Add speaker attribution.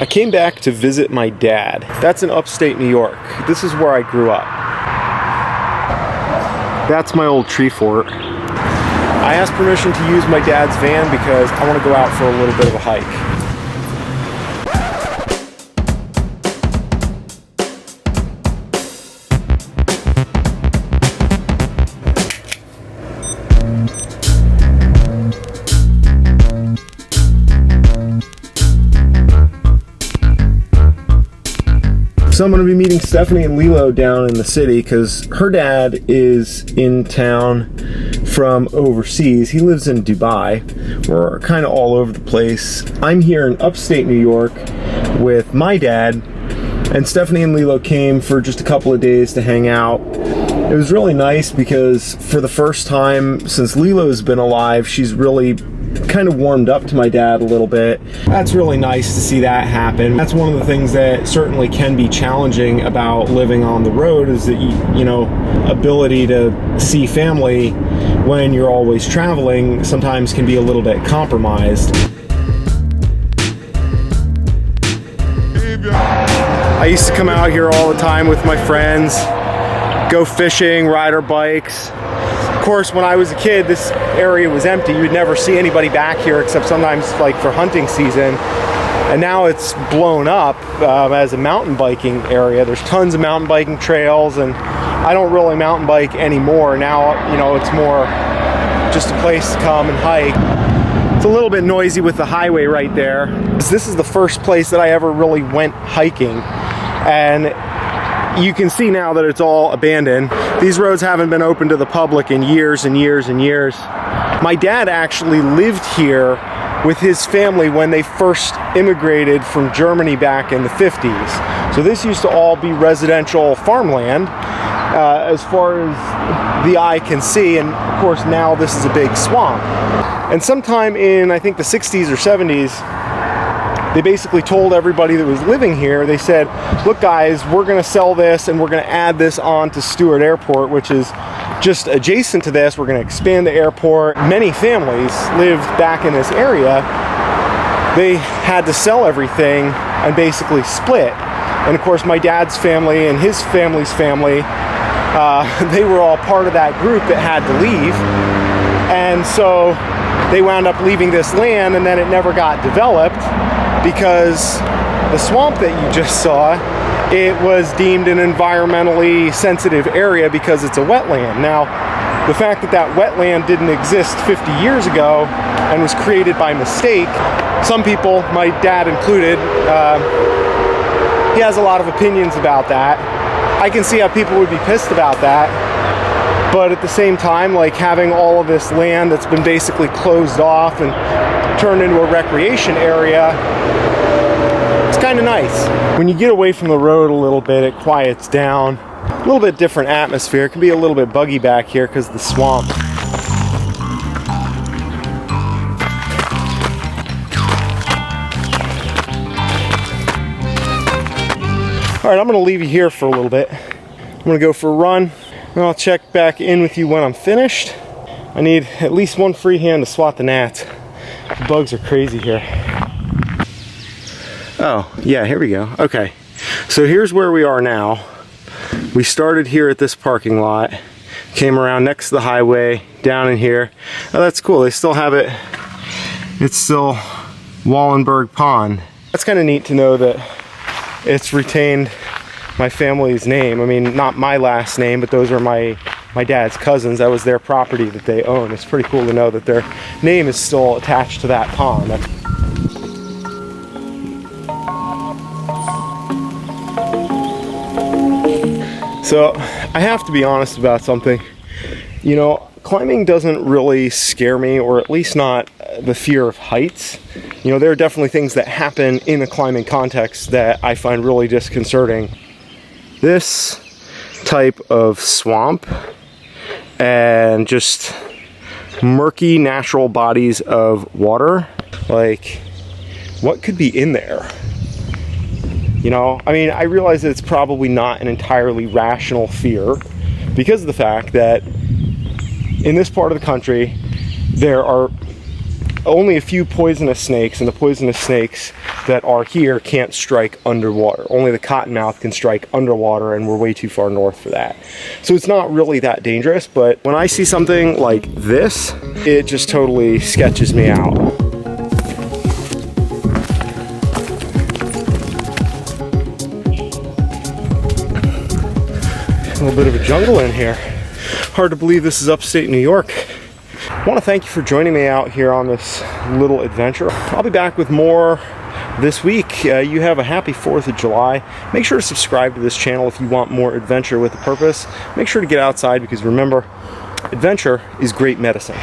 Speaker 1: I came back to visit my dad. That's in upstate New York. This is where I grew up. That's my old tree fort. I asked permission to use my dad's van because I want to go out for a little bit of a hike. So I'm going to be meeting Stephanie and Lilo down in the city because her dad is in town from overseas. He lives in Dubai. We're kind of all over the place. I'm here in upstate New York with my dad, and Stephanie and Lilo came for just a couple of days to hang out. It was really nice because for the first time since Lilo's been alive, she's really kind of warmed up to my dad a little bit. That's really nice to see that happen. That's one of the things that certainly can be challenging about living on the road, is that you know, ability to see family when you're always traveling sometimes can be a little bit compromised. I used to come out here all the time with my friends, go fishing, ride our bikes. Of course, when I was a kid, this area was empty. You'd never see anybody back here except sometimes like for hunting season. And now it's blown up as a mountain biking area. There's tons of mountain biking trails, and I don't really mountain bike anymore. Now, you know, it's more just a place to come and hike. It's a little bit noisy with the highway right there. This is the first place that I ever really went hiking. And you can see now that it's all abandoned. These roads haven't been open to the public in years and years and years. My dad actually lived here with his family when they first immigrated from Germany back in the 50s. So this used to all be residential farmland as far as the eye can see, and of course now this is a big swamp. And sometime in, I think, the 60s or 70s, they basically told everybody that was living here, they said, look guys, we're going to sell this and we're going to add this on to Stewart Airport, which is just adjacent to this. We're going to expand the airport. Many families lived back in this area. They had to sell everything and basically split. And of course my dad's family and his family's family, they were all part of that group that had to leave. And so they wound up leaving this land, and then it never got developed, because the swamp that you just saw, it was deemed an environmentally sensitive area because it's a wetland. Now, the fact that that wetland didn't exist 50 years ago and was created by mistake, some people, my dad included, he has a lot of opinions about that. I can see how people would be pissed about that. But at the same time, like having all of this land that's been basically closed off and turned into a recreation area, it's kind of nice. When you get away from the road a little bit, it quiets down. A little bit different atmosphere. It can be a little bit buggy back here because of the swamp. All right, I'm gonna leave you here for a little bit. I'm gonna go for a run, and I'll check back in with you when I'm finished. I need at least one free hand to swat the gnats. The bugs are crazy here. Oh, yeah, here we go. Okay, so here's where we are now. We started here at this parking lot, came around next to the highway, down in here. Oh, that's cool, they still have it. It's still Wallenberg Pond. That's kind of neat to know that it's retained my family's name. I mean, not my last name, but those are my dad's cousins. That was their property that they own. It's pretty cool to know that their name is still attached to that pond. So I have to be honest about something. You know, climbing doesn't really scare me, or at least not the fear of heights. You know, there are definitely things that happen in a climbing context that I find really disconcerting. This type of swamp and just murky natural bodies of water, like, what could be in there? You know, I mean, I realize that it's probably not an entirely rational fear because of the fact that in this part of the country there are only a few poisonous snakes, and the poisonous snakes that are here can't strike underwater. Only the cottonmouth can strike underwater, and we're way too far north for that. So it's not really that dangerous, but when I see something like this, it just totally sketches me out. A little bit of a jungle in here. Hard to believe this is upstate New York. I want to thank you for joining me out here on this little adventure. I'll be back with more this week. You have a happy 4th of July. Make sure to subscribe to this channel if you want more adventure with a purpose. Make sure to get outside, because remember, adventure is great medicine.